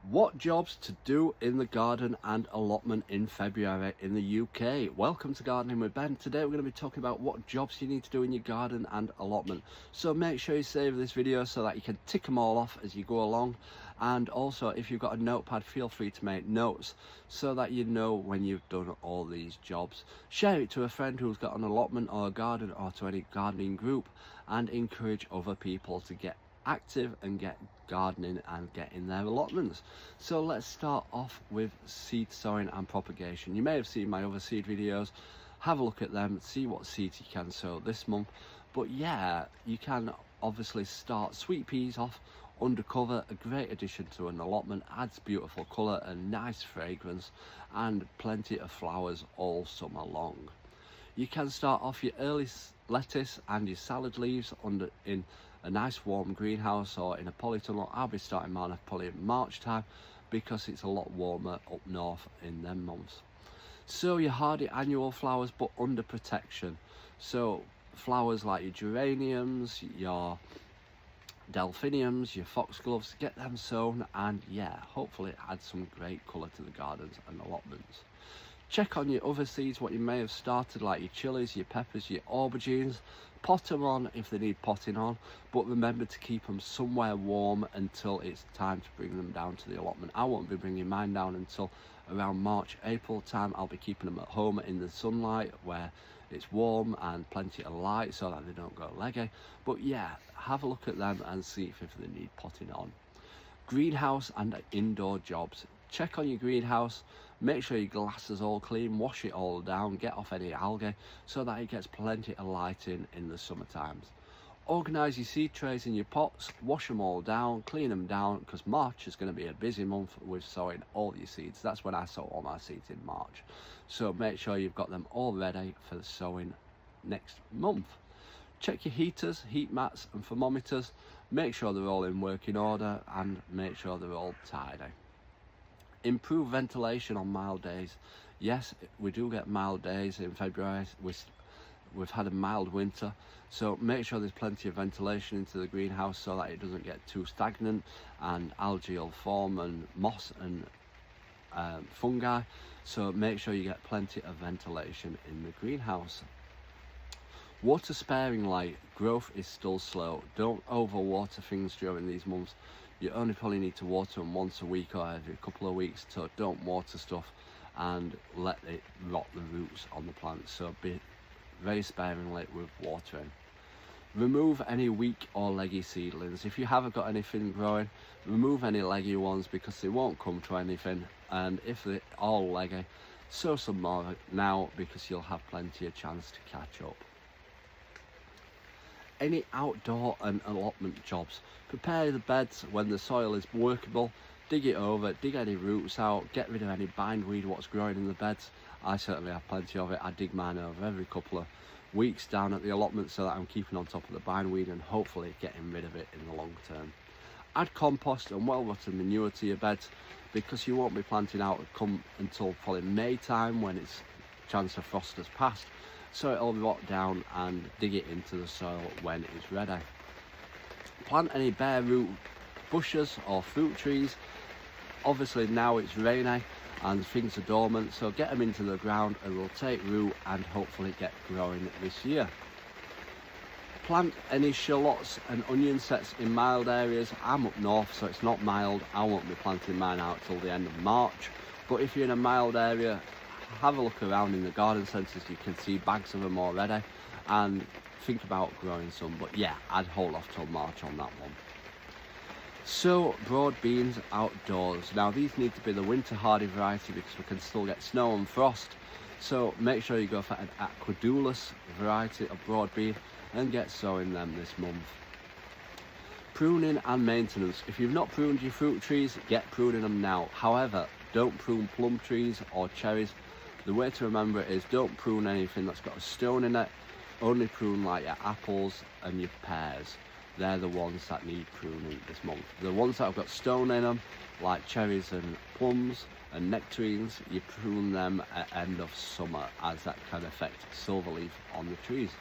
What jobs to do in the garden and allotment in February in the UK? Welcome to Gardening with Ben. Today we're going to be talking about what jobs you need to do in your garden and allotment. So make sure you save this video so that you can tick them all off as you go along. And also, if you've got a notepad, feel free to make notes so that you know when you've done all these jobs. Share it to a friend who's got an allotment or a garden, or to any gardening group, and encourage other people to get active and get gardening and get in their allotments. So let's start off with seed sowing and propagation. You may have seen my other seed videos. Have a look at them, see what seeds you can sow this month. But yeah, you can obviously start sweet peas off undercover. A great addition to an allotment, adds beautiful colour and nice fragrance, and plenty of flowers all summer long. You can start off your early lettuce and your salad leaves in a nice warm greenhouse or in a polytunnel. I'll be starting mine probably in March time because it's a lot warmer up north in them months. So your hardy annual flowers, but under protection. So flowers like your geraniums, your delphiniums, your foxgloves, get them sown, and yeah, hopefully add some great colour to the gardens and allotments. Check on your other seeds, what you may have started, like your chillies, your peppers, your aubergines. Pot them on if they need potting on, but remember to keep them somewhere warm until it's time to bring them down to the allotment. I won't be bringing mine down until around March, April time. I'll be keeping them at home in the sunlight where it's warm and plenty of light so that they don't go leggy. But yeah, have a look at them and see if they need potting on. Greenhouse and indoor jobs. Check on your greenhouse, make sure your glass is all clean, wash it all down, get off any algae so that it gets plenty of light in the summer times. Organise your seed trays in your pots, wash them all down, clean them down, because March is going to be a busy month with sowing all your seeds. That's when I sow all my seeds, in March. So make sure you've got them all ready for the sowing next month. Check your heaters, heat mats and thermometers. Make sure they're all in working order and make sure they're all tidy. Improve ventilation on mild days. Yes, we do get mild days in February. We've had a mild winter, so make sure there's plenty of ventilation into the greenhouse so that it doesn't get too stagnant and algae will form and moss and fungi. So make sure you get plenty of ventilation in the greenhouse. Water sparing light. Growth is still slow. Don't overwater things during these months. You only probably need to water them once a week or every couple of weeks, so don't water stuff and let it rot the roots on the plant. So be very sparingly with watering. Remove any weak or leggy seedlings. If you haven't got anything growing, remove any leggy ones because they won't come to anything, and if they're all leggy, sow some more now because you'll have plenty of chance to catch up. Any outdoor and allotment jobs. Prepare the beds when the soil is workable, dig it over, dig any roots out, get rid of any bindweed what's growing in the beds. I certainly have plenty of it. I dig mine over every couple of weeks down at the allotment so that I'm keeping on top of the bindweed and hopefully getting rid of it in the long term. Add compost and well-rotted manure to your beds because you won't be planting out until probably May time when it's chance of frost has passed. So it'll rot down and dig it into the soil when it's ready. Plant any bare root bushes or fruit trees. Obviously now it's rainy and things are dormant, so get them into the ground and they'll take root and hopefully get growing this year. Plant any shallots and onion sets in mild areas. I'm up north so it's not mild. I won't be planting mine out till the end of March, but if you're in a mild area, have a look around in the garden centres. You can see bags of them already and think about growing some, but yeah, I'd hold off till March on that one. Sow broad beans outdoors. Now these need to be the winter hardy variety because we can still get snow and frost, so make sure you go for an aquadulus variety of broad bean and get sowing them this month. Pruning and maintenance. If you've not pruned your fruit trees, get pruning them now. However, don't prune plum trees or cherries. The way to remember it is don't prune anything that's got a stone in it. Only prune like your apples and your pears. They're the ones that need pruning this month. The ones that have got stone in them, like cherries and plums and nectarines, you prune them at end of summer as that can affect silver leaf on the trees.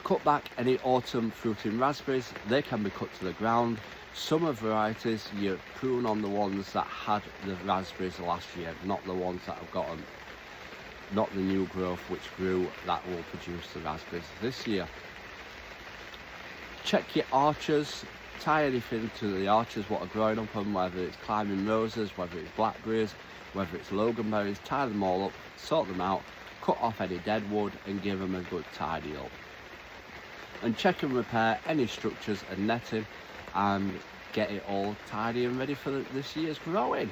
Cut back any autumn fruiting raspberries. They can be cut to the ground Summer varieties, you prune on the ones that had the raspberries last year, not the ones that have got them, not the new growth which grew that will produce the raspberries this year. Check your archers, tie anything to the archers what are growing up on, whether it's climbing roses, whether it's blackberries, whether it's loganberries, tie them all up, sort them out, cut off any dead wood and give them a good tidy up. And check and repair any structures and netting and get it all tidy and ready for this year's growing.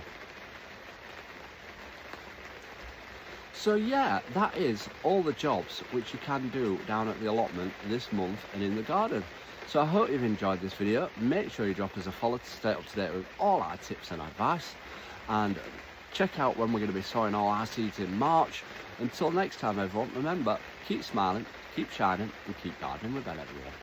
So yeah, that is all the jobs which you can do down at the allotment this month and in the garden. So I hope you've enjoyed this video. Make sure you drop us a follow to stay up to date with all our tips and advice, and check out when we're going to be sowing all our seeds in March. Until next time everyone, remember, keep smiling, keep shining and keep gardening with Ben everyone.